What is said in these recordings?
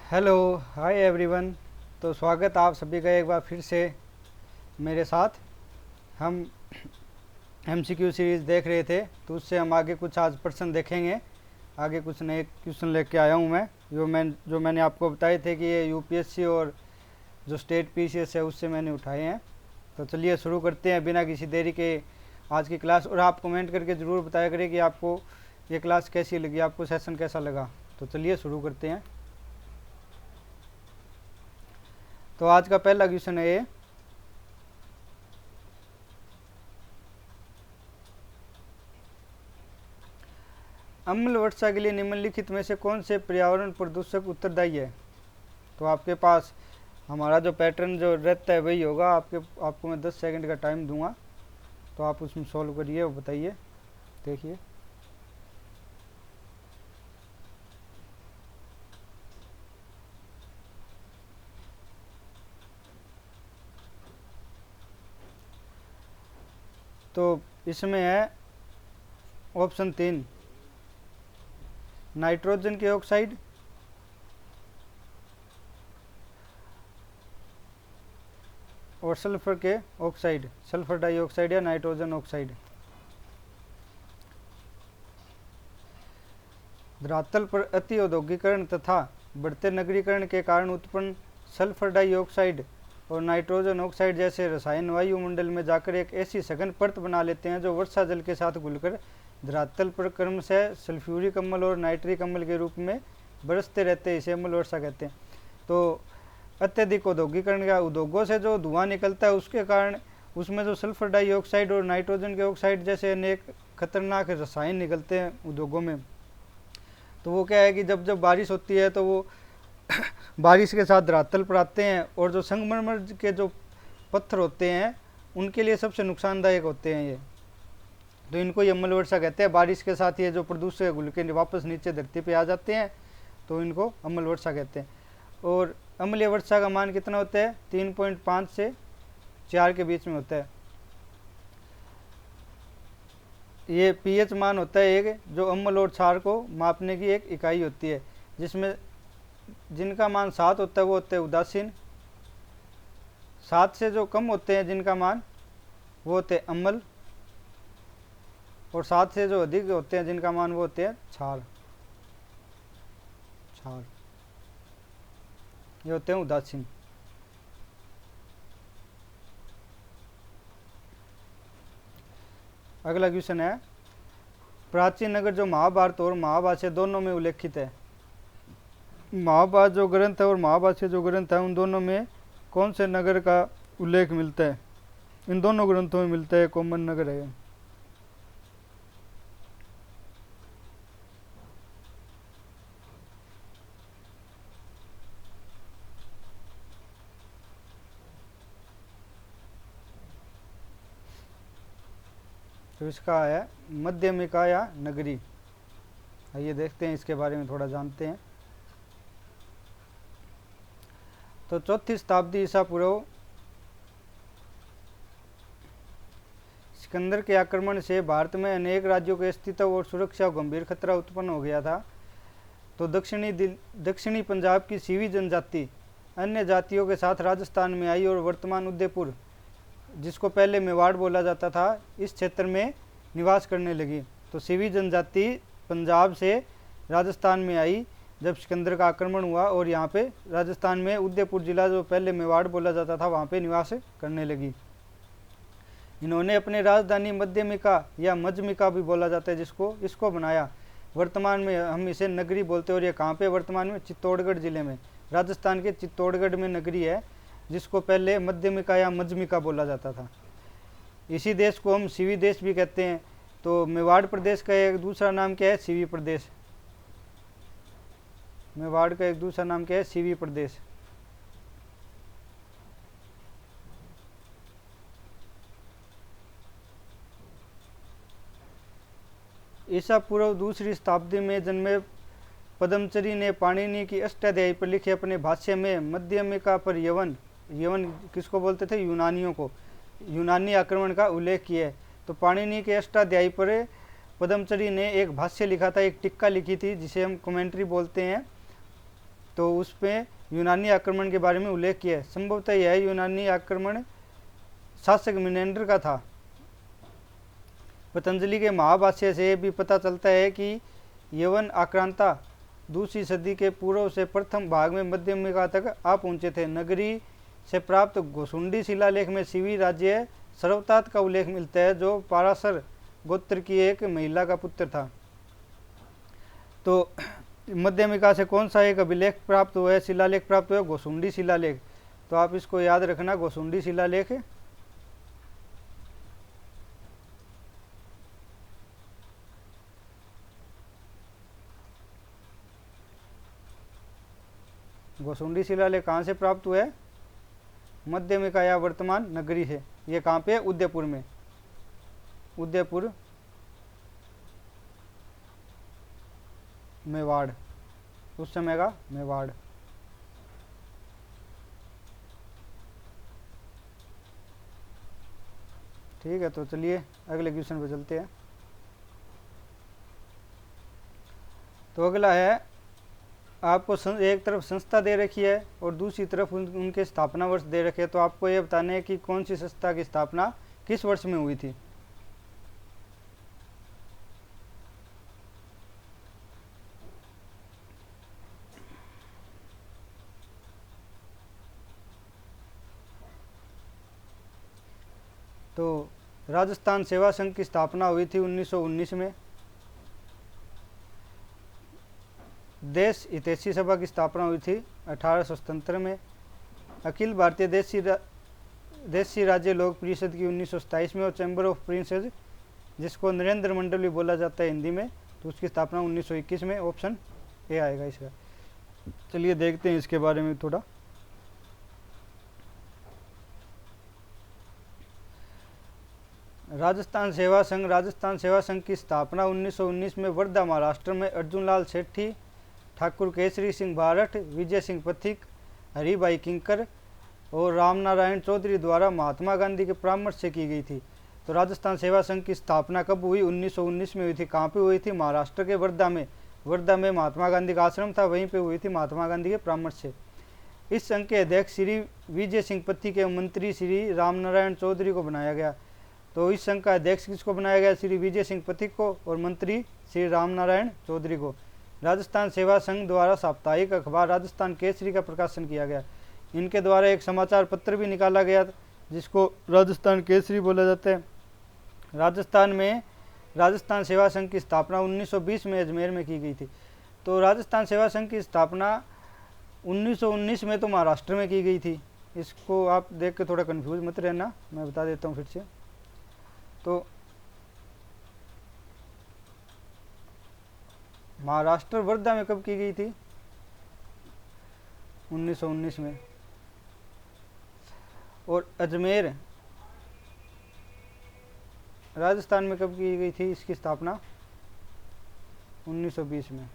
Hello, hi everyone. तो स्वागत आप सभी का एक बार फिर से मेरे साथ। हम एमसीक्यू सीरीज़ देख रहे थे, तो उससे हम आगे कुछ आज प्रश्न देखेंगे। आगे कुछ नए क्वेश्चन लेके आया हूँ मैं, जो मैंने आपको बताए थे कि ये यूपीएससी और जो स्टेट पीसीएस है उससे मैंने उठाए हैं। तो चलिए शुरू करते हैं बिना किसी देरी के आज की क्लास। और आप कमेंट करके ज़रूर बताया करें कि आपको ये क्लास कैसी लगी, आपको सेशन कैसा लगा। तो चलिए शुरू करते हैं। तो आज का पहला क्वेश्चन है ये, अम्ल वर्षा के लिए निम्नलिखित में से कौन से पर्यावरण प्रदूषक उत्तरदायी है। तो आपके पास हमारा जो पैटर्न जो रहता है वही होगा। आपको मैं 10 सेकंड का टाइम दूंगा, तो आप उसमें सॉल्व करिए और बताइए। देखिए, तो इसमें है ऑप्शन 3, नाइट्रोजन के ऑक्साइड, और सल्फर के ऑक्साइड, सल्फर डाइऑक्साइड या नाइट्रोजन ऑक्साइड। धरातल पर अति औद्योगिकरण तथा बढ़ते नगरीकरण के कारण उत्पन्न सल्फर डाइऑक्साइड और नाइट्रोजन ऑक्साइड जैसे रसायन वायुमंडल में जाकर एक ऐसी सघन परत बना लेते हैं जो वर्षा जल के साथ घुलकर धरातल पर क्रमशः सल्फ्यूरिक अम्ल और नाइट्रिक अम्ल के रूप में बरसते रहते हैं। इसे अम्ल वर्षा कहते हैं। तो अत्यधिक औद्योगिकरण का उद्योगों से जो धुआं निकलता है उसके कारण उसमें जो सल्फर डाइऑक्साइड और नाइट्रोजन के ऑक्साइड जैसे अनेक खतरनाक रसायन निकलते हैं उद्योगों में। तो वो क्या है कि जब जब बारिश होती है तो वो बारिश के साथ धरातल पर आते हैं, और जो संगमरमर के जो पत्थर होते हैं उनके लिए सबसे नुकसानदायक होते हैं ये। तो इनको ये अम्ल वर्षा कहते हैं। बारिश के साथ ये जो प्रदूषक घुल के वापस नीचे धरती पे आ जाते हैं, तो इनको अम्ल वर्षा कहते हैं। और अम्लीय वर्षा का मान कितना होता है? 3.5 से 4 के बीच में होता है। ये पीएच मान होता है एक, जो अम्ल और क्षार को मापने की एक इकाई होती है, जिसमें जिनका मान 7 होता है वो होते हैं उदासीन। 7 से जो कम होते हैं जिनका मान वो होते हैं अम्ल, और 7 से जो अधिक होते हैं जिनका मान वो होते हैं क्षार। क्षार ये होते हैं उदासीन। अगला क्वेश्चन है, प्राचीन नगर जो महाभारत और महाभाष्य दोनों में उल्लेखित है। महाभारत जो ग्रंथ है और महाभाष्य जो ग्रंथ है उन दोनों में कौन से नगर का उल्लेख मिलता है? इन दोनों ग्रंथों में मिलता है, कॉमन नगर है। तो इसका है मध्यमिका या नगरी। आइए देखते हैं इसके बारे में थोड़ा जानते हैं। तो 4वीं शताब्दी ईसा पूर्व सिकंदर के आक्रमण से भारत में अनेक राज्यों के अस्तित्व और सुरक्षा को गंभीर खतरा उत्पन्न हो गया था। तो दक्षिणी पंजाब की सीवी जनजाति अन्य जातियों के साथ राजस्थान में आई और वर्तमान उदयपुर, जिसको पहले मेवाड़ बोला जाता था, इस क्षेत्र में निवास करने लगी। तो सीवी जनजाति पंजाब से राजस्थान में आई जब सिकंदर का आक्रमण हुआ, और यहाँ पे राजस्थान में उदयपुर जिला जो पहले मेवाड़ बोला जाता था वहाँ पे निवास करने लगी। इन्होंने अपनी राजधानी मध्यमिका या मजमिका भी बोला जाता है इसको बनाया। वर्तमान में हम इसे नगरी बोलते हैं। और ये कहाँ पे? वर्तमान में चित्तौड़गढ़ जिले में, राजस्थान के चित्तौड़गढ़ में नगरी है, जिसको पहले मध्यमिका या मजमिका बोला जाता था। इसी देश को हम सीवी देश भी कहते हैं। तो मेवाड़ प्रदेश का एक दूसरा नाम क्या है? सीवी प्रदेश। मेवाड़ का एक दूसरा नाम क्या है? सीवी प्रदेश। ईसा पूर्व 2री शताब्दी में जन्मे पद्मचरी ने पाणिनि की अष्टाध्यायी पर लिखे अपने भाष्य में मध्यमिका पर यवन किसको बोलते थे? यूनानियों को, यूनानी आक्रमण का उल्लेख किया है। तो पाणिनि के अष्टाध्यायी पर पद्मचरी ने एक भाष्य लिखा था, एक टिक्का लिखी थी, जिसे हम कमेंट्री बोलते हैं। तो उस पर यूनानी आक्रमण के बारे में उल्लेख किया है। संभवतः यह यूनानी आक्रमण शासक मिनेंडर का था। पतंजलि के महाभाष्य से भी पता चलता है कि यवन आक्रांता दूसरी सदी के पूर्व से प्रथम भाग में मध्यमिका तक आ पहुंचे थे। नगरी से प्राप्त गोसुंडी शिलालेख में शिवी राज्य सर्वतात का उल्लेख मिलता है, जो पाराशर गोत्र की एक महिला का पुत्र था। तो मध्यमिका से कौन सा एक अभिलेख प्राप्त हुआ है, शिलालेख प्राप्त हुआ है? गोसुंडी शिलालेख। तो आप इसको याद रखना, गोसुंडी शिलालेख। गोसुंडी शिलालेख कहाँ से प्राप्त हुआ है? मध्यमिका या वर्तमान नगरी है। ये कहाँ पे? उदयपुर में। उदयपुर, मेवाड़, उस समय का मेवाड़। ठीक है, तो चलिए अगले क्वेश्चन पे चलते हैं। तो अगला है, आपको एक तरफ संस्था दे रखी है और दूसरी तरफ उनके स्थापना वर्ष दे रखे हैं। तो आपको ये बताना है कि कौन सी संस्था की स्थापना किस वर्ष में हुई थी। तो राजस्थान सेवा संघ की स्थापना हुई थी 1919 में। देश हितैषी सभा की स्थापना हुई थी 1877 में। अखिल भारतीय देशी राज्य लोक परिषद की 1927 में। और चैम्बर ऑफ प्रिंसेस, जिसको नरेंद्र मंडल भी बोला जाता है हिंदी में, तो उसकी स्थापना 1921 में। ऑप्शन ए आएगा इसका। चलिए देखते हैं इसके बारे में थोड़ा। राजस्थान सेवा संघ की स्थापना 1919 में वर्धा महाराष्ट्र में अर्जुनलाल सेठी, ठाकुर केसरी सिंह बारठ, विजय सिंह पथिक, हरिभाई किंकर और रामनारायण चौधरी द्वारा महात्मा गांधी के परामर्श से की गई थी। तो राजस्थान सेवा संघ की स्थापना कब हुई? 1919 में हुई थी। कहाँ पे हुई थी? महाराष्ट्र के वर्धा में। वर्धा में महात्मा गांधी का आश्रम था, वहीं पे हुई थी महात्मा गांधी के परामर्श से। इस संघ के अध्यक्ष श्री विजय सिंह पथिक के मंत्री श्री रामनारायण चौधरी को बनाया गया। तो इस संघ का अध्यक्ष किसको बनाया गया? श्री विजय सिंह पथिक को, और मंत्री श्री रामनारायण चौधरी को। राजस्थान सेवा संघ द्वारा साप्ताहिक अखबार राजस्थान केसरी का प्रकाशन किया गया। इनके द्वारा एक समाचार पत्र भी निकाला गया जिसको राजस्थान केसरी बोला जाता है। राजस्थान सेवा संघ की स्थापना 1920 में अजमेर में की गई थी। तो राजस्थान सेवा संघ की स्थापना 1919 में तो महाराष्ट्र में की गई थी। इसको आप देख के थोड़ा कंफ्यूज मत रहना, मैं बता देता हूँ फिर से। तो महाराष्ट्र वर्धा में कब की गई थी? 1919 में। और अजमेर राजस्थान में कब की गई थी इसकी स्थापना? 1920 में।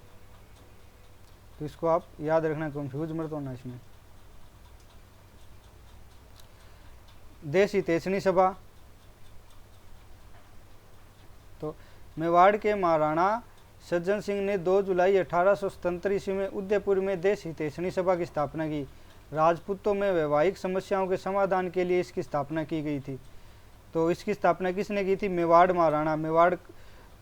तो इसको आप याद रखना, कंफ्यूज मत होना इसमें। देश हितैषणी सभा, तो मेवाड़ के महाराणा सज्जन सिंह ने 2 जुलाई 1877 ईस्वी में उदयपुर में देश हितैषणी सभा की स्थापना की। राजपूतों में वैवाहिक समस्याओं के समाधान के लिए इसकी स्थापना की गई थी। तो इसकी स्थापना किसने की थी? मेवाड़ महाराणा। मेवाड़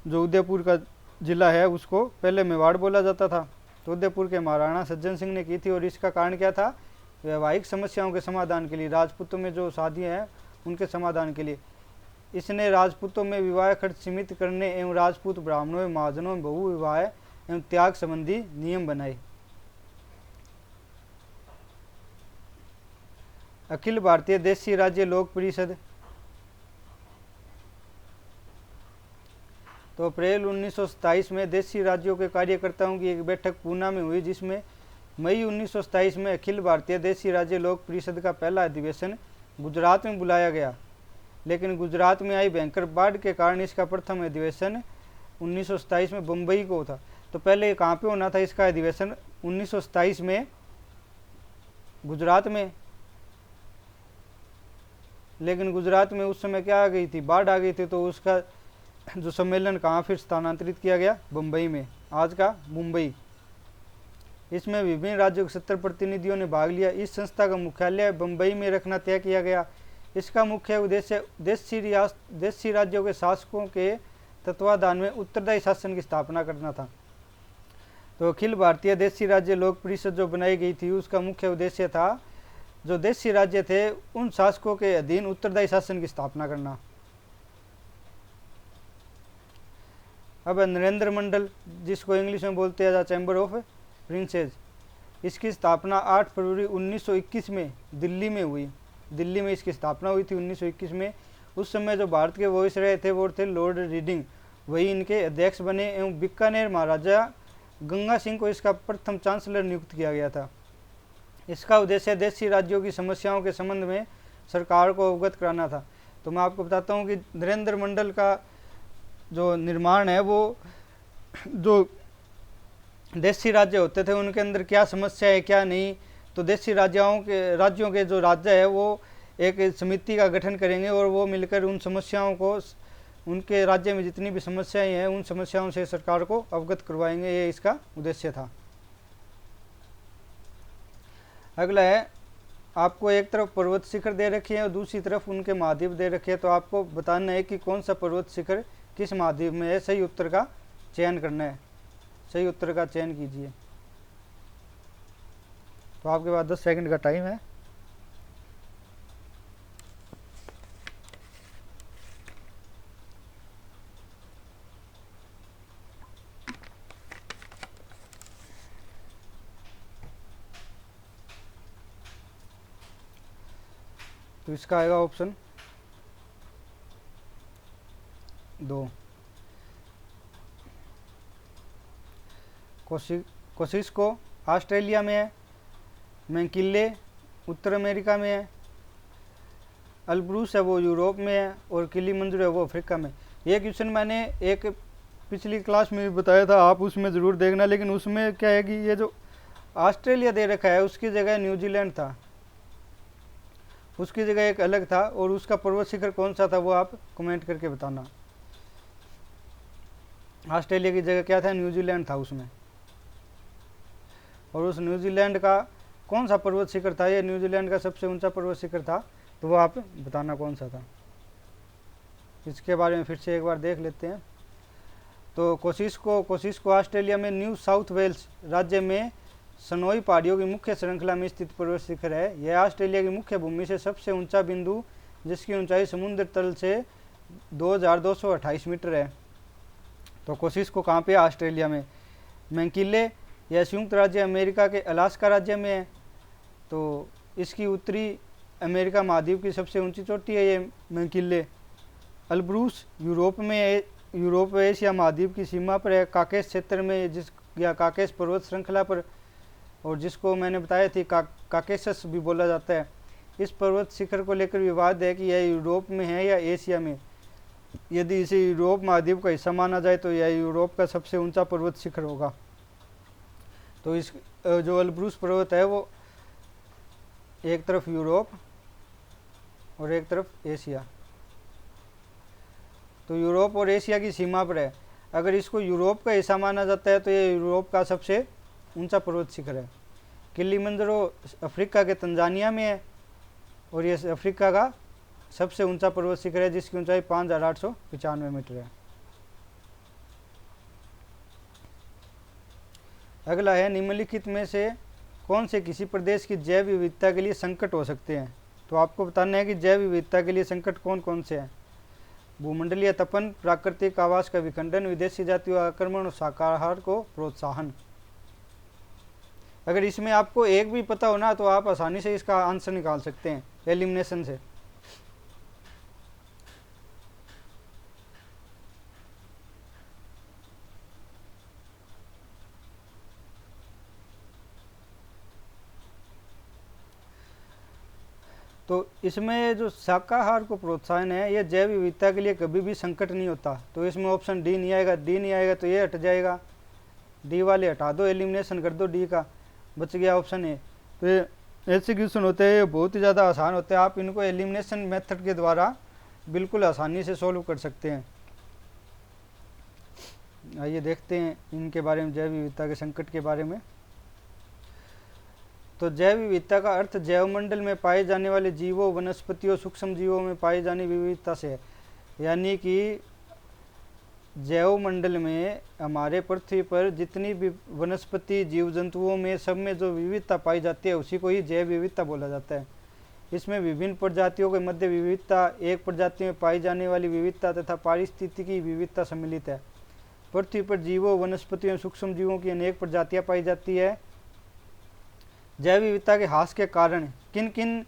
जो उदयपुर का जिला है उसको पहले मेवाड़ बोला जाता था। तो उदयपुर के महाराणा सज्जन सिंह ने की थी। और इसका कारण क्या था? वैवाहिक समस्याओं के समाधान के लिए, राजपूतों में जो शादियाँ हैं उनके समाधान के लिए। इसने राजपूतों में विवाह खर्च सीमित करने एवं राजपूत ब्राह्मणों एवं महाजनों में बहु विवाह एवं त्याग संबंधी नियम बनाए। अखिल भारतीय देशी राज्य लोक परिषद, तो अप्रैल 1927 में देशी राज्यों के कार्यकर्ताओं की एक बैठक पूना में हुई, जिसमें मई 1927 में अखिल भारतीय देशी राज्य लोक परिषद का पहला अधिवेशन गुजरात में बुलाया गया। लेकिन गुजरात में आई भयंकर बाढ़ के कारण इसका प्रथम अधिवेशन 1927 में बम्बई को था। तो पहले कहाँ पे होना था इसका अधिवेशन? 1927 में गुजरात में। लेकिन गुजरात में उस समय क्या आ गई थी? बाढ़ आ गई थी। तो उसका जो सम्मेलन कहाँ फिर स्थानांतरित किया गया? बम्बई में, आज का मुंबई। इसमें विभिन्न राज्यों के 70 प्रतिनिधियों ने भाग लिया। इस संस्था का मुख्यालय बम्बई में रखना तय किया गया। इसका मुख्य उद्देश्य देशी राज्यों के शासकों के तत्वाधान में उत्तरदायी शासन की स्थापना करना था। तो अखिल भारतीय देशी राज्य लोक परिषद जो बनाई गई थी उसका मुख्य उद्देश्य था जो देशी राज्य थे उन शासकों के अधीन उत्तरदायी शासन की स्थापना करना। अब नरेंद्र मंडल, जिसको इंग्लिश में बोलते हैं चैम्बर ऑफ प्रिंसेस, इसकी स्थापना 8 फरवरी 1921 में दिल्ली में हुई। दिल्ली में इसकी स्थापना हुई थी 1921 में। उस समय जो भारत के वाइसराय थे वो थे लॉर्ड रीडिंग, वही इनके अध्यक्ष बने एवं बीकानेर महाराजा गंगा सिंह को इसका प्रथम चांसलर नियुक्त किया गया था। इसका उद्देश्य देशी राज्यों की समस्याओं के संबंध में सरकार को अवगत कराना था। तो मैं आपको बताता हूँ कि नरेंद्र मंडल का जो निर्माण है वो जो देशी राज्य होते थे उनके अंदर क्या समस्या है क्या नहीं, तो देशी राज्यों के जो राज्य है वो एक समिति का गठन करेंगे और वो मिलकर उन समस्याओं को, उनके राज्य में जितनी भी समस्याएं हैं उन समस्याओं से सरकार को अवगत करवाएंगे, ये इसका उद्देश्य था। अगला है, आपको एक तरफ पर्वत शिखर दे रखी है और दूसरी तरफ उनके महाद्वीप दे रखे हैं। तो आपको बताना है कि कौन सा पर्वत शिखर किस महाद्वीप में है। सही उत्तर का चयन करना है, सही उत्तर का चयन कीजिए। तो आपके पास 10 सेकंड का टाइम है। तो इसका आएगा ऑप्शन 2, कोसिस्को ऑस्ट्रेलिया में है, मैकिन्ले उत्तर अमेरिका में है, अल्ब्रूस है वो यूरोप में है और किलिमंजारो है वो अफ्रीका में। ये क्वेश्चन मैंने एक पिछली क्लास में भी बताया था, आप उसमें ज़रूर देखना। लेकिन उसमें क्या है कि ये जो ऑस्ट्रेलिया दे रखा है उसकी जगह न्यूजीलैंड था, उसकी जगह एक अलग था, और उसका पर्वत शिखर कौन सा था वो आप कमेंट करके बताना। ऑस्ट्रेलिया की जगह क्या था, न्यूजीलैंड था उसमें। और उस न्यूजीलैंड का कौन सा पर्वत शिखर था, ये न्यूजीलैंड का सबसे ऊंचा पर्वत शिखर था, तो वो आप बताना कौन सा था। इसके बारे में फिर से एक बार देख लेते हैं। तो कोसिस्को ऑस्ट्रेलिया में न्यू साउथ वेल्स राज्य में सनोई पहाड़ियों की मुख्य श्रृंखला में स्थित पर्वत शिखर है। यह ऑस्ट्रेलिया की मुख्य भूमि से सबसे ऊंचा बिंदु, जिसकी ऊंचाई समुद्र तल से 2228 मीटर है। तो कोसिस्को कहाँ पे है, ऑस्ट्रेलिया में। मैकिन्ले यह संयुक्त राज्य अमेरिका के अलास्का राज्य में है। तो इसकी उत्तरी अमेरिका महाद्वीप की सबसे ऊंची चोटी है ये मैकिन्ले। अल्ब्रूस यूरोप में है, यूरोप एशिया महाद्वीप की सीमा पर है, काकेश क्षेत्र में, जिस या काकेश पर्वत श्रृंखला पर, और जिसको मैंने बताया थी काकेशस भी बोला जाता है। इस पर्वत शिखर को लेकर विवाद है कि यह यूरोप में है या एशिया में। यदि इसे यूरोप महाद्वीप का हिस्सा माना जाए तो यह यूरोप का सबसे ऊंचा पर्वत शिखर होगा। तो इस जो अल्ब्रूस पर्वत है वो एक तरफ यूरोप और एक तरफ एशिया, तो यूरोप और एशिया की सीमा पर है। अगर इसको यूरोप का हिस्सा माना जाता है तो ये यूरोप का सबसे ऊंचा पर्वत शिखर है। किलिमंजारो अफ्रीका के तंजानिया में है और ये अफ्रीका का सबसे ऊंचा पर्वत शिखर है, जिसकी ऊंचाई 5895 मीटर है। अगला है, निम्नलिखित में से कौन से किसी प्रदेश की जैव विविधता के लिए संकट हो सकते हैं। तो आपको बताना है कि जैव विविधता के लिए संकट कौन कौन से हैं। भूमंडलीय तपन, प्राकृतिक आवास का विखंडन, विदेशी जातियों आक्रमण और शाकाहार को प्रोत्साहन। अगर इसमें आपको एक भी पता हो ना तो आप आसानी से इसका आंसर निकाल सकते हैं एलिमिनेशन से। तो इसमें जो शाकाहार को प्रोत्साहन है ये जैव विविधता के लिए कभी भी संकट नहीं होता। तो इसमें ऑप्शन डी नहीं आएगा, डी नहीं आएगा तो ये हट जाएगा, डी वाले हटा दो, एलिमिनेशन कर दो डी का, बच गया ऑप्शन ए। तो ये ऐसे क्वेश्चन होते हैं, ये बहुत ही ज़्यादा आसान होते हैं, आप इनको एलिमिनेशन मेथड के द्वारा बिल्कुल आसानी से सॉल्व कर सकते हैं। आइए देखते हैं इनके बारे में, जैव विविधता के संकट के बारे में। तो जैव विविधता का अर्थ जैवमंडल में पाए जाने वाले जीवों, वनस्पतियों, सूक्ष्म जीवों में पाई जाने विविधता से है। यानी कि जैवमंडल में हमारे पृथ्वी पर जितनी भी वनस्पति, जीव जंतुओं में सब में जो विविधता पाई जाती है उसी को ही जैव विविधता बोला जाता है। इसमें विभिन्न प्रजातियों के मध्य विविधता, एक प्रजाति में पाई जाने वाली विविधता तथा पारिस्थितिकी विविधता सम्मिलित है। पृथ्वी पर जीवों, वनस्पतियों, सूक्ष्म जीवों की अनेक प्रजातियां पाई जाती है। जैव विविधता के ह्रास के कारण किन किन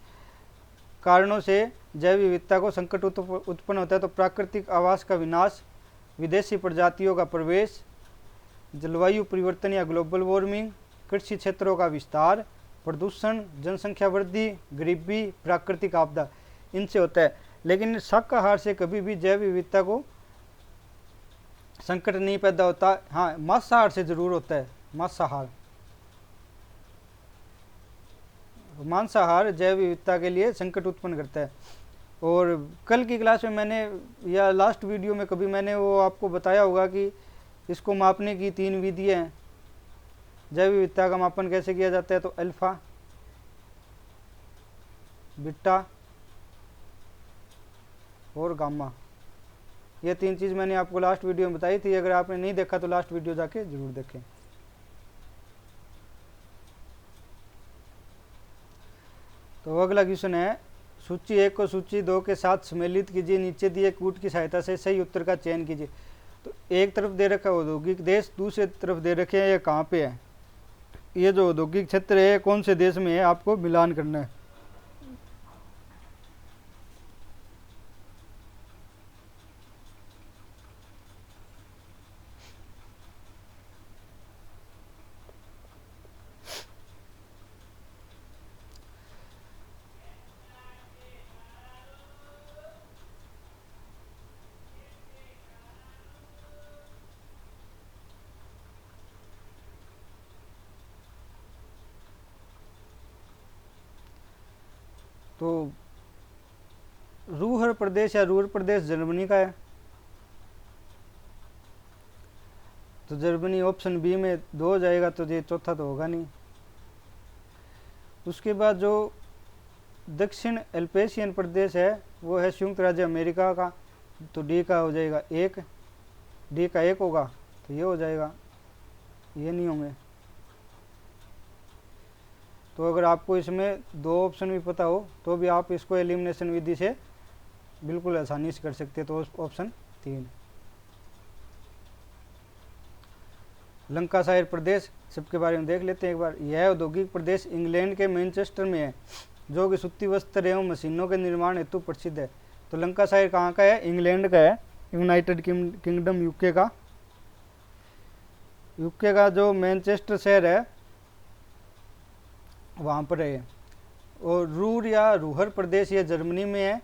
कारणों से जैव विविधता को संकट उत्पन्न होता है? तो प्राकृतिक आवास का विनाश, विदेशी प्रजातियों का प्रवेश, जलवायु परिवर्तन या ग्लोबल वार्मिंग, कृषि क्षेत्रों का विस्तार, प्रदूषण, जनसंख्या वृद्धि, गरीबी, प्राकृतिक आपदा, इनसे होता है। लेकिन शाकाहार से कभी भी जैव विविधता को संकट नहीं पैदा होता। हाँ, मांसाहार से जरूर होता है। मांसाहार जैव विविधता के लिए संकट उत्पन्न करता है। और कल की क्लास में मैंने या लास्ट वीडियो में कभी मैंने वो आपको बताया होगा कि इसको मापने की 3 विधियाँ हैं। जैव विविधता का मापन कैसे किया जाता है? तो अल्फा, बीटा और गामा, ये 3 चीज़ मैंने आपको लास्ट वीडियो में बताई थी। अगर आपने नहीं देखा तो लास्ट वीडियो जाके जरूर देखें। तो अगला क्वेश्चन है, सूची 1 को सूची 2 के साथ सम्मिलित कीजिए। नीचे दिए कूट की सहायता से सही उत्तर का चयन कीजिए। तो एक तरफ दे रखा है औद्योगिक देश, दूसरे तरफ दे रखे हैं ये कहाँ पे है। ये जो औद्योगिक क्षेत्र है कौन से देश में है, आपको मिलान करना है। तो रूहर प्रदेश या रूर प्रदेश जर्मनी का है। तो जर्मनी ऑप्शन बी में 2 हो जाएगा, तो ये चौथा तो होगा नहीं। उसके बाद जो दक्षिण एल्पेशियन प्रदेश है वो है संयुक्त राज्य अमेरिका का, तो डी का हो जाएगा 1, डी का 1 होगा, तो ये हो जाएगा, ये नहीं होंगे। तो अगर आपको इसमें 2 ऑप्शन भी पता हो तो भी आप इसको एलिमिनेशन विधि से बिल्कुल आसानी से कर सकते हैं। तो ऑप्शन 3। लंकाशायर प्रदेश, सबके बारे में देख लेते हैं एक बार। यह औद्योगिक प्रदेश इंग्लैंड के मैनचेस्टर में है, जो कि सूती वस्त्र एवं मशीनों के निर्माण हेतु प्रसिद्ध है। तो लंकाशायर कहाँ का है? इंग्लैंड का है, यूनाइटेड किंगडम, यूके का। यूके का जो मैनचेस्टर शहर है वहाँ पर है। और रूर या रूहर प्रदेश ये जर्मनी में है।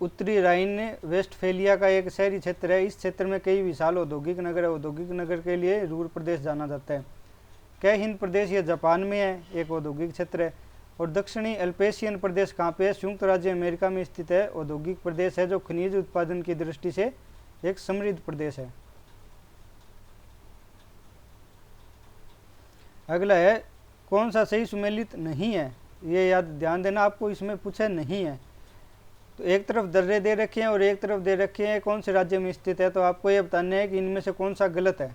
उत्तरी राइन वेस्टफेलिया का एक शहरी क्षेत्र है। इस क्षेत्र में कई विशाल औद्योगिक नगर है। औद्योगिक नगर के लिए रूर प्रदेश जाना जाता है। कै हिंद प्रदेश ये जापान में है, एक औद्योगिक क्षेत्र है। और दक्षिणी एल्पेशियन प्रदेश कहाँ पे है? संयुक्त राज्य अमेरिका में स्थित है, औद्योगिक प्रदेश है जो खनिज उत्पादन की दृष्टि से एक समृद्ध प्रदेश है। अगला है, कौन सा सही सुमेलित नहीं है? ये याद ध्यान देना, आपको इसमें पूछा नहीं है। तो एक तरफ दर्रे दे रखे हैं और एक तरफ दे रखे हैं कौन से राज्य में स्थित है, तो आपको ये बताना है कि इनमें से कौन सा गलत है।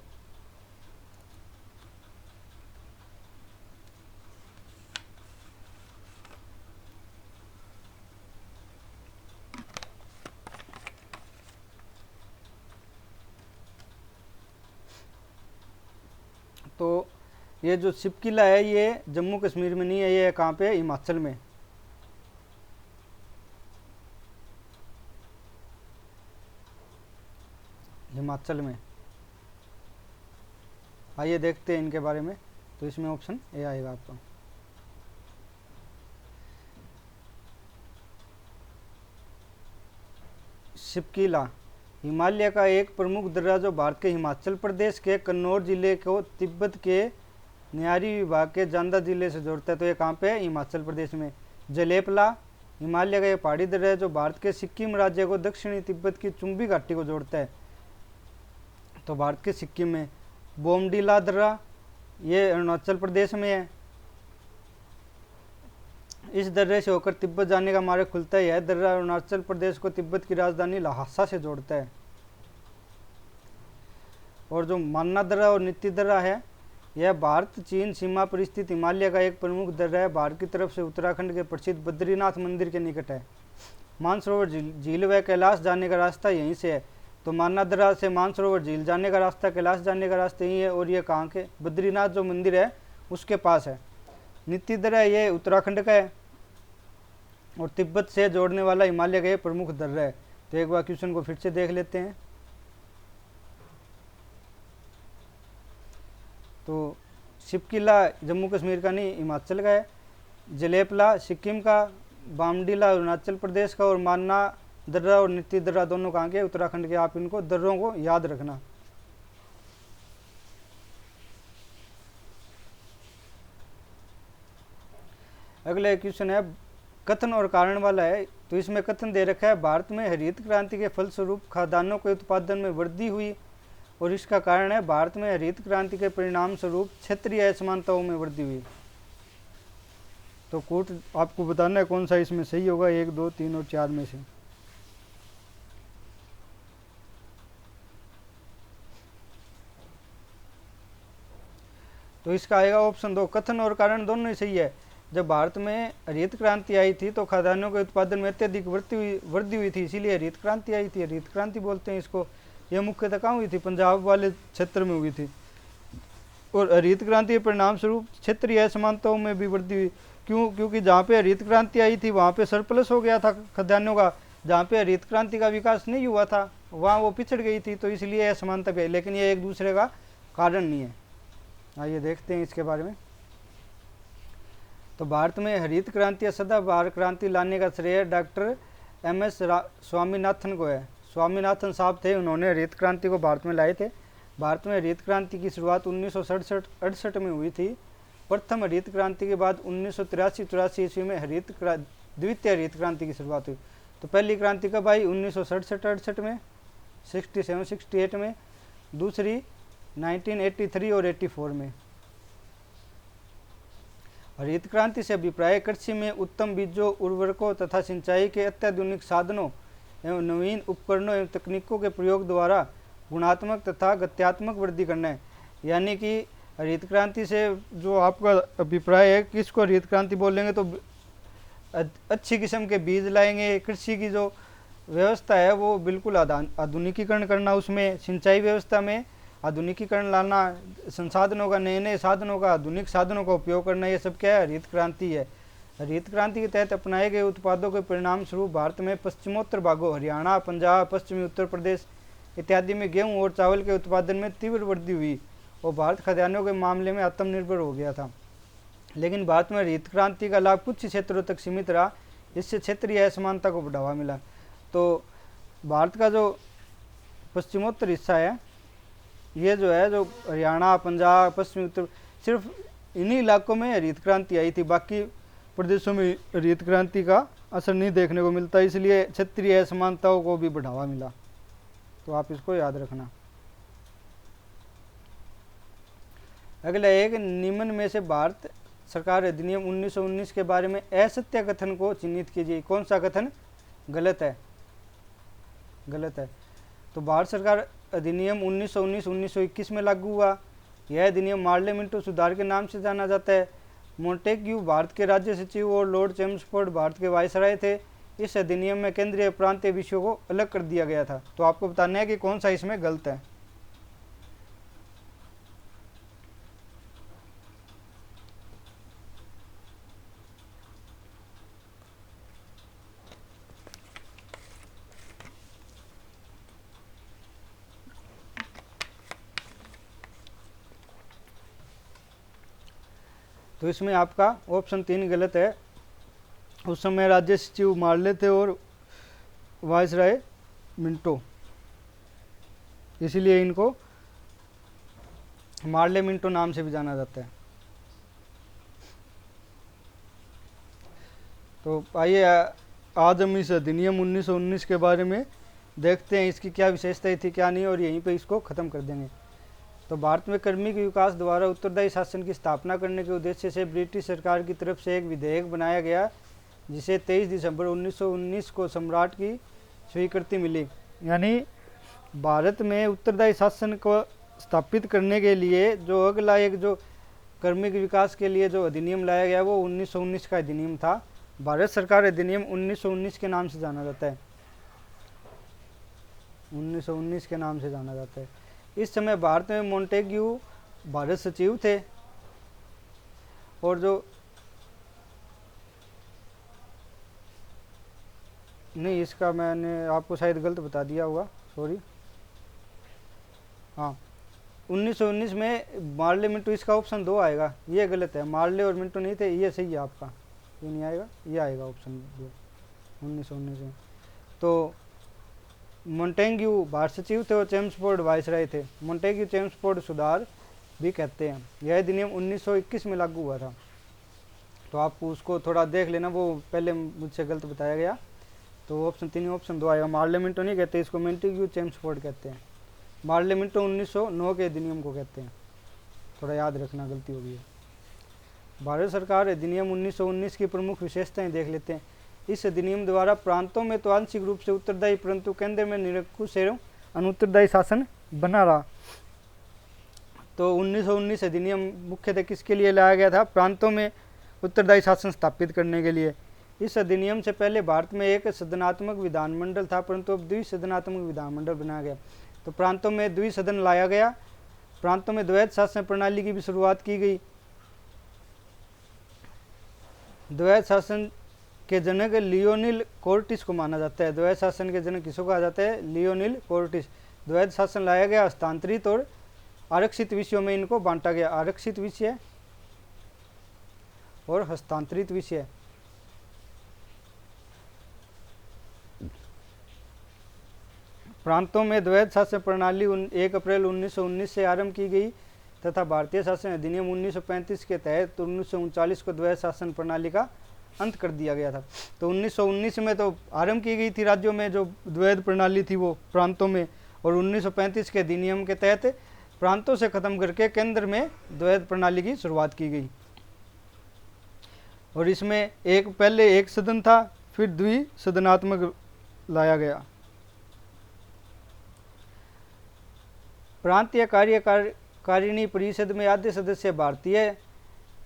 तो ये जो शिपकिला है ये जम्मू कश्मीर में नहीं है, ये कहाँ पे है? हिमाचल में। हिमाचल में। आइए देखते हैं इनके बारे में। तो इसमें ऑप्शन ए आएगा आपका। शिपकिला हिमालय का एक प्रमुख दर्रा जो भारत के हिमाचल प्रदेश के कन्नौज जिले को तिब्बत के न्यारी विभाग के जांदा जिले से जोड़ता है। तो ये कहाँ पे है? हिमाचल प्रदेश में। जलेपला हिमालय का ये पहाड़ी दर्रा है जो भारत के सिक्किम राज्य को दक्षिणी तिब्बत की चुंबी घाटी को जोड़ता है, तो भारत के सिक्किम में। बोमडीला दर्रा ये अरुणाचल प्रदेश में है। इस दर्रे से होकर तिब्बत जाने का मार्ग खुलता है। यह दर्रा अरुणाचल प्रदेश को तिब्बत की राजधानी लहासा से जोड़ता है। और जो मान्ना दर्रा और नीति दर्रा है, यह भारत चीन सीमा पर स्थित हिमालय का एक प्रमुख दर्रा है। भारत की तरफ से उत्तराखंड के प्रसिद्ध बद्रीनाथ मंदिर के निकट है। मानसरोवर झील व कैलाश जाने का रास्ता यहीं से है। तो मान्ना दर्रा से मानसरोवर झील जाने का रास्ता, कैलाश जाने का रास्ता यही है। और ये कहाँ के, बद्रीनाथ जो मंदिर है उसके पास है। नीति दर्रा ये उत्तराखंड का है और तिब्बत से जोड़ने वाला हिमालय का प्रमुख दर्रा है। तो एक बार क्वेश्चन को फिर से देख लेते हैं। तो शिपकिला जम्मू कश्मीर का नहीं, हिमाचल का है। जलेपला सिक्किम का, बामडीला अरुणाचल प्रदेश का और मान्ना दर्रा और नीति दर्रा दोनों कहाँ के, उत्तराखंड के। आप इनको दर्रों को याद रखना। अगला क्वेश्चन है कथन और कारण वाला है। तो इसमें कथन दे रखा है, भारत में हरित क्रांति के फलस्वरूप खाद्यान्नों के उत्पादन में वृद्धि हुई और इसका कारण है भारत में हरित क्रांति के परिणाम स्वरूप क्षेत्रीय असमानताओं में वृद्धि हुई। तो कोट आपको बताना है कौन सा इसमें सही होगा, 1, 2, 3 और 4 में से। तो इसका आएगा ऑप्शन 2, कथन और कारण दोनों ही सही है। जब भारत में हरित क्रांति आई थी तो खाद्यान्नों के उत्पादन में अत्यधिक वृद्धि हुई थी, इसीलिए हरित क्रांति आई थी। हरित क्रांति बोलते हैं इसको। यह मुख्यतः कहाँ हुई थी, पंजाब वाले क्षेत्र में हुई थी। और हरित क्रांति के परिणाम स्वरूप क्षेत्रीय असमानताओं में भी वृद्धि हुई। क्यों? क्योंकि जहाँ पे हरित क्रांति आई थी वहाँ पे सरप्लस हो गया था खाद्यान्नों का। जहाँ पे हरित क्रांति का विकास नहीं हुआ था वहाँ वो पिछड़ गई थी, तो इसलिए असमानता भी है। लेकिन ये एक दूसरे का कारण नहीं है। आइए देखते हैं इसके बारे में। तो भारत में हरित क्रांति या सदाबहार क्रांति लाने का श्रेय डॉक्टर MS स्वामीनाथन को है। स्वामीनाथन साहब थे, उन्होंने हरित क्रांति को भारत में लाए थे। भारत में हरित क्रांति की शुरुआत 1967-68 में हुई थी। प्रथम हरित क्रांति के बाद 1983-84 ईस्वी में द्वितीय हरित क्रांति की शुरुआत हुई। तो पहली क्रांति कब आई, 1967-68 में, 67-68 में। दूसरी 1983 और 84 में। हरित क्रांति से अभिप्राय कृषि में उत्तम बीजों, उर्वरकों तथा सिंचाई के अत्याधुनिक साधनों एवं नवीन उपकरणों एवं तकनीकों के प्रयोग द्वारा गुणात्मक तथा गत्यात्मक वृद्धि करना है। यानी कि हरित क्रांति से जो आपका अभिप्राय है, किसको हरित क्रांति बोलेंगे तो अच्छी किस्म के बीज लाएंगे, कृषि की जो व्यवस्था है वो बिल्कुल आधुनिकीकरण करना, उसमें सिंचाई व्यवस्था में आधुनिकीकरण लाना, संसाधनों का, नए नए साधनों का, आधुनिक साधनों का उपयोग करना, ये सब क्या है, हरित क्रांति है। हरित क्रांति के तहत अपनाए गए उत्पादों के परिणाम स्वरूप भारत में पश्चिमोत्तर भागों हरियाणा, पंजाब, पश्चिमी उत्तर प्रदेश इत्यादि में गेहूं और चावल के उत्पादन में तीव्र वृद्धि हुई और भारत खाद्यान्नों के मामले में आत्मनिर्भर हो गया था। लेकिन भारत में हरित क्रांति का लाभ कुछ क्षेत्रों तक सीमित रहा, इससे क्षेत्रीय असमानता को बढ़ावा मिला। तो भारत का जो पश्चिमोत्तर हिस्सा है, ये जो है, जो हरियाणा, पंजाब, पश्चिमी उत्तर, सिर्फ इन्हीं इलाकों में हरित क्रांति आई थी, बाकी प्रदेशों में हरित क्रांति का असर नहीं देखने को मिलता, इसलिए क्षेत्रीय असमानताओं को भी बढ़ावा मिला। तो आप इसको याद रखना। अगला एक, निम्न में से भारत सरकार अधिनियम 1919 के बारे में असत्य कथन को चिन्हित कीजिए। कौन सा कथन गलत है? गलत है। तो भारत सरकार अधिनियम 1919-1921 में लागू हुआ। यह अधिनियम मार्ले मिंटो सुधार के नाम से जाना जाता है। मोंटेग्यू भारत के राज्य सचिव और लॉर्ड चेम्सफोर्ड भारत के वायसराय थे। इस अधिनियम में केंद्रीय प्रांतीय विषयों को अलग कर दिया गया था। तो आपको बताना है कि कौन सा इसमें गलत है। तो इसमें आपका ऑप्शन 3 गलत है। उस समय राज्य सचिव मार्ले थे और वायसराय मिंटो, इसीलिए इनको मार्ले मिंटो नाम से भी जाना जाता है। तो आइए आज हम इस अधिनियम 1919 के बारे में देखते हैं, इसकी क्या विशेषताएं थी क्या नहीं, और यहीं पे इसको ख़त्म कर देंगे। तो भारत में कार्मिक विकास द्वारा उत्तरदायी शासन की स्थापना करने के उद्देश्य से ब्रिटिश सरकार की तरफ से एक विधेयक बनाया गया, जिसे 23 दिसंबर 1919 को सम्राट की स्वीकृति मिली। यानी भारत में उत्तरदायी शासन को स्थापित करने के लिए जो अगला एक जो कार्मिक विकास के लिए जो अधिनियम लाया गया वो 1919 का अधिनियम था। भारत सरकार अधिनियम 1919 के नाम से जाना जाता है, 1919 के नाम से जाना जाता है। इस समय भारत में मोंटेग्यू भारत सचिव थे, और जो नहीं, इसका मैंने आपको शायद गलत बता दिया होगा, सॉरी। हाँ, 1919 में मार्ले मिंटो, इसका ऑप्शन 2 आएगा, ये गलत है, मार्ले और मिंटो नहीं थे, ये सही है आपका, ये नहीं आएगा, ये आएगा ऑप्शन 2 1919 में। तो मोंटेग्यू भारत सचिव थे और चेम्सफोर्ड वायसराय थे। मोंटेग्यू चेम्सफोर्ड सुधार भी कहते हैं। यह अधिनियम 1921 में लागू हुआ था, तो आप उसको थोड़ा देख लेना, वो पहले मुझसे गलत बताया गया। तो ऑप्शन 3 ऑप्शन 2 आएगा। मार्ले मिंटो नहीं कहते इसको, मोंटेग्यू चेम्सफोर्ड कहते हैं। मार्ले मिंटो 1909 के अधिनियम को कहते हैं, थोड़ा याद रखना, गलती हो गई है। भारत सरकार अधिनियम 1919 की प्रमुख विशेषताएं देख लेते हैं। इस अधिनियम द्वारा प्रांतों में तो आंशिक रूप से उत्तरदायी परंतु केंद्र में निरंकुश एवं अनुत्तरदायी शासन बना रहा। तो 1919 अधिनियम मुख्यतः किसके लिए लाया गया था? प्रांतों में उत्तरदायी शासन स्थापित करने के लिए। इस अधिनियम से पहले भारत में एक सदनात्मक विधानमंडल था, परंतु अब द्विसदनात्मक विधानमंडल बनाया गया। तो प्रांतों में द्विसदन लाया गया। प्रांतों में द्वैध शासन प्रणाली की भी शुरुआत की गई। द्वैध शासन के जनक लियोनिल कोर्टिस को माना जाता है। द्वैध शासन के जनक किसको कहा जाता है? Lionel Cortés. द्वैध शासन लाया गया, हस्तांतरित और आरक्षित विषयों में इनको बांटा गया। आरक्षित विषय और हस्तांतरित विषय। प्रांतों में द्वैध शासन प्रणाली 1 अप्रैल 1919 से आरंभ की गई तथा भारतीय शासन अधिनियम 1935 के तहत 1939 को द्वैध शासन प्रणाली का अंत कर दिया गया था। तो 1919 में तो आरंभ की गई थी राज्यों में जो द्वैध प्रणाली थी वो प्रांतों में, और 1935 के अधिनियम के तहत प्रांतों से खत्म करके केंद्र में द्वैध प्रणाली की शुरुआत की गई। और इसमें पहले एक सदन था, फिर द्विसदनात्मक लाया गया। प्रांतीय कार्यकारिणी परिषद में आधे सदस्य भारतीय,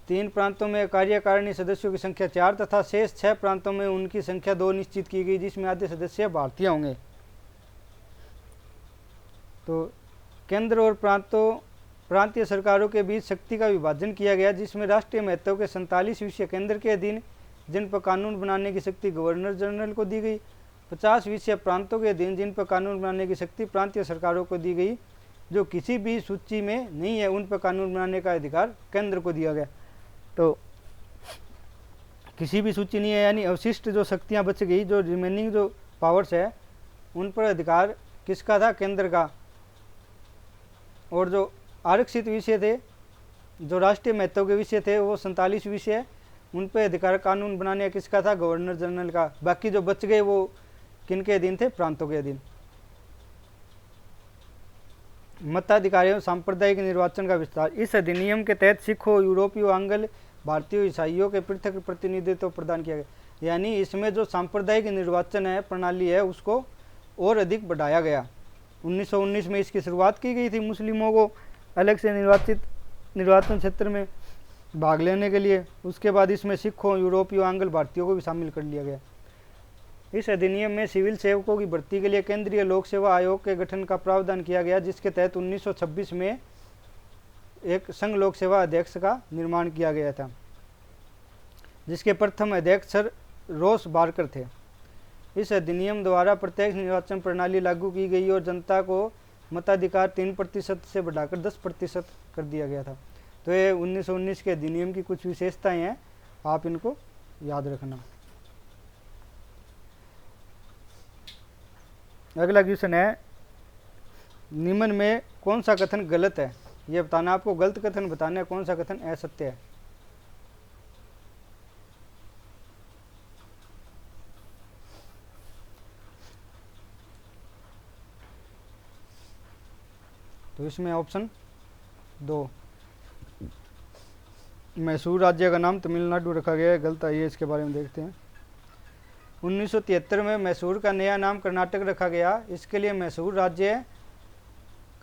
3 प्रांतों में कार्यकारिणी सदस्यों की संख्या 4 तथा शेष 6 प्रांतों में उनकी संख्या 2 निश्चित की गई, जिसमें आधे सदस्य भारतीय होंगे। तो केंद्र और प्रांतीय सरकारों के बीच शक्ति का विभाजन किया गया, जिसमें राष्ट्रीय महत्व के 47 विषय केंद्र के अधीन, जिन पर कानून बनाने की शक्ति गवर्नर जनरल को दी गई। 50 विषय प्रांतों के अधीन, जिन पर कानून बनाने की शक्ति प्रांतीय सरकारों को दी गई। जो किसी भी सूची में नहीं है उन पर कानून बनाने का अधिकार केंद्र को दिया गया। तो किसी भी सूची नहीं है, यानी अवशिष्ट जो शक्तियां बच गई, जो रिमेनिंग जो पावर्स है, उन पर अधिकार किसका था? केंद्र का। और जो आरक्षित विषय थे, जो राष्ट्रीय महत्व के विषय थे, वो 47 विषय, उन पर अधिकार कानून बनाने किसका था? गवर्नर जनरल का। बाकी जो बच गए वो किनके अधीन थे? प्रांतों के अधीन। मताधिकारियों सांप्रदायिक निर्वाचन का विस्तार। इस अधिनियम के तहत सिखों, यूरोपीय, आंग्ल, भारतीय, ईसाइयों के पृथक प्रतिनिधित्व प्रदान किया गया। यानी इसमें जो सांप्रदायिक निर्वाचन है प्रणाली है उसको और अधिक बढ़ाया गया। 1919 में इसकी शुरुआत की गई थी, मुस्लिमों को अलग से निर्वाचन क्षेत्र में भाग लेने के लिए। उसके बाद इसमें सिखों, यूरोपीय, आंग्ल, भारतीयों को भी शामिल कर लिया गया। इस अधिनियम में सिविल सेवकों की भर्ती के लिए केंद्रीय लोक सेवा आयोग के गठन का प्रावधान किया गया, जिसके तहत 1926 में एक संघ लोक सेवा अध्यक्ष का निर्माण किया गया था, जिसके प्रथम अध्यक्ष सर रोस बारकर थे। इस अधिनियम द्वारा प्रत्यक्ष निर्वाचन प्रणाली लागू की गई और जनता को मताधिकार 3% से बढ़ाकर 10% कर दिया गया था। तो ये 1919 के अधिनियम की कुछ विशेषताएं हैं, आप इनको याद रखना। अगला क्वेश्चन है, निम्न में कौन सा कथन गलत है? ये बताना, आपको गलत कथन बताना है, कौन सा कथन असत्य है। तो इसमें ऑप्शन 2। मैसूर राज्य का नाम तमिलनाडु रखा गया है, गलत है, इसके बारे में देखते हैं। 1973 में मैसूर का नया नाम कर्नाटक रखा गया। इसके लिए मैसूर राज्य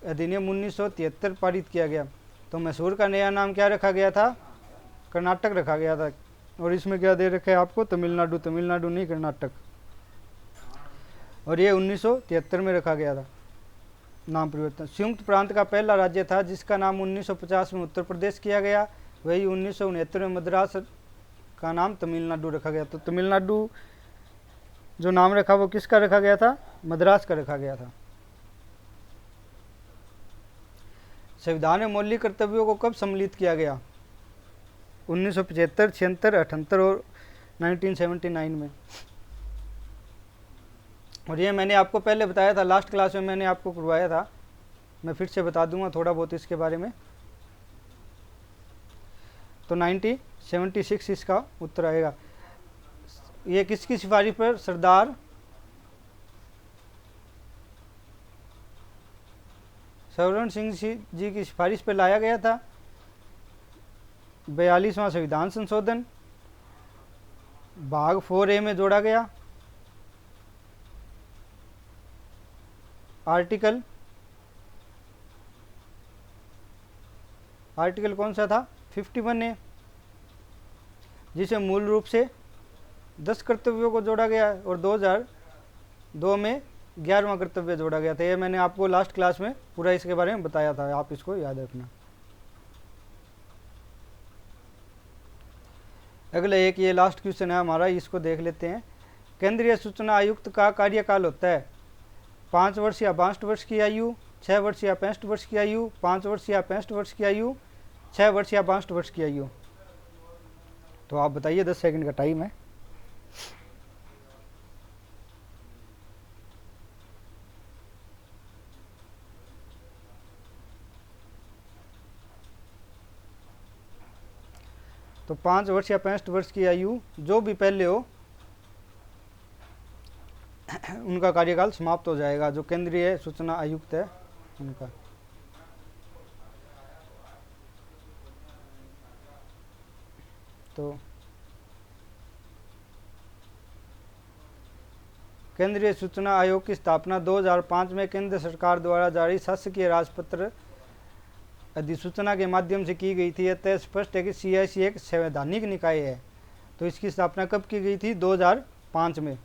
अधिनियम 1973 पारित किया गया। तो मैसूर का नया नाम क्या रखा गया था? कर्नाटक रखा गया था। और इसमें क्या दे रखा है आपको? तमिलनाडु। तमिलनाडु नहीं, कर्नाटक। और ये 1973 में रखा गया था नाम परिवर्तन। संयुक्त प्रांत का पहला राज्य था जिसका नाम 1950 में उत्तर प्रदेश किया गया। वही 1969 में मद्रास का नाम तमिलनाडु रखा गया। तो तमिलनाडु जो नाम रखा वो किसका रखा गया था? मद्रास का रखा गया था। संविधान में मौलिक कर्तव्यों को कब सम्मिलित किया गया? 1975, 76, 78 और 1979 में। और ये मैंने आपको पहले बताया था, लास्ट क्लास में मैंने आपको करवाया था, मैं फिर से बता दूंगा थोड़ा बहुत इसके बारे में। तो 1976 इसका उत्तर आएगा। ये किसकी सिफारिश पर? सरदार सवर्ण सिंह जी की सिफारिश पर लाया गया था। 42वां संविधान संशोधन भाग 4A में जोड़ा गया। आर्टिकल कौन सा था? 51A, जिसे मूल रूप से 10 कर्तव्यों को जोड़ा गया और 2002 में 11वां कर्तव्य जोड़ा गया था। ये मैंने आपको लास्ट क्लास में पूरा इसके बारे में बताया था, आप इसको याद रखना। अगला एक ये लास्ट क्वेश्चन है हमारा, इसको देख लेते हैं। केंद्रीय सूचना आयुक्त का कार्यकाल होता है 5 वर्ष या 62 वर्ष की आयु, 6 वर्ष या 65 वर्ष की आयु, 5 वर्ष या 65 वर्ष की आयु, 6 वर्ष या 62 वर्ष की आयु। तो आप बताइए, 10 सेकंड का टाइम है। तो 5 वर्ष या 65 वर्ष की आयु जो भी पहले हो उनका कार्यकाल समाप्त हो जाएगा, जो केंद्रीय सूचना आयुक्त है उनका। तो केंद्रीय सूचना आयोग की स्थापना 2005 में केंद्र सरकार द्वारा जारी शासकीय राजपत्र अधिसूचना के माध्यम से की गई थी। यह स्पष्ट है कि CIC एक संवैधानिक निकाय है। तो इसकी स्थापना कब की गई थी? 2005 में।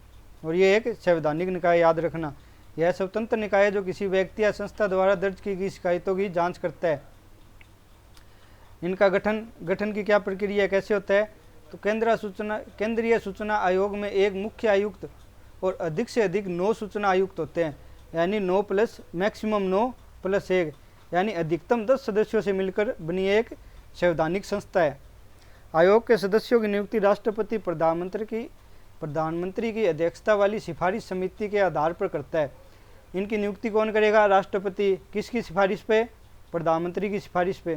और ये एक संवैधानिक निकाय, याद रखना। यह स्वतंत्र निकाय है जो किसी व्यक्ति या संस्था द्वारा दर्ज की गई शिकायतों की जांच करता है। इनका गठन की क्या प्रक्रिया कैसे होता है? तो केंद्रीय सूचना आयोग में एक मुख्य आयुक्त और अधिक से अधिक 9 सूचना आयुक्त होते हैं, यानी 9 प्लस मैक्सिमम 9 प्लस 1, यानी अधिकतम 10 सदस्यों से मिलकर बनी एक संवैधानिक संस्था है। आयोग के सदस्यों की नियुक्ति राष्ट्रपति प्रधानमंत्री की अध्यक्षता वाली सिफारिश समिति के आधार पर करता है। इनकी नियुक्ति कौन करेगा? राष्ट्रपति। किसकी सिफारिश पे? प्रधानमंत्री की सिफारिश पे।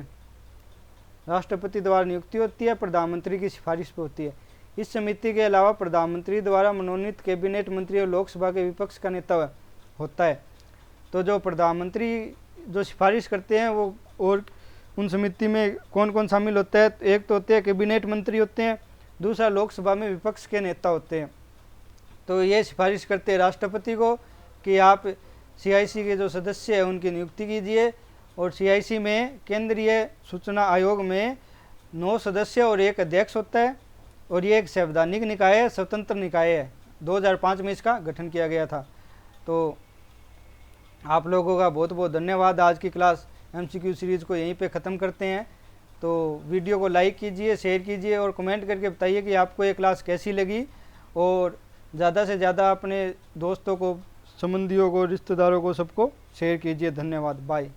राष्ट्रपति द्वारा नियुक्ति होती है, प्रधानमंत्री की सिफारिश पे होती है। इस समिति के अलावा प्रधानमंत्री द्वारा मनोनीत कैबिनेट मंत्री और लोकसभा के विपक्ष का नेता होता है। तो जो प्रधानमंत्री जो सिफारिश करते हैं वो, और उन समिति में कौन कौन शामिल होता है? एक तो होते हैं कैबिनेट मंत्री होते हैं, दूसरा लोकसभा में विपक्ष के नेता होते हैं। तो ये सिफारिश करते हैं राष्ट्रपति को कि आप CIC के जो सदस्य हैं उनकी नियुक्ति कीजिए। और CIC में केंद्रीय सूचना आयोग में 9 सदस्य और 1 अध्यक्ष होता है। और ये एक संवैधानिक निकाय है, स्वतंत्र निकाय है। 2005 में इसका गठन किया गया था। तो आप लोगों का बहुत बहुत धन्यवाद। आज की क्लास MCQ सीरीज़ को यहीं पे ख़त्म करते हैं। तो वीडियो को लाइक कीजिए, शेयर कीजिए और कमेंट करके बताइए कि आपको ये क्लास कैसी लगी। और ज़्यादा से ज़्यादा अपने दोस्तों को, संबंधियों को, रिश्तेदारों को, सबको शेयर कीजिए। धन्यवाद। बाय।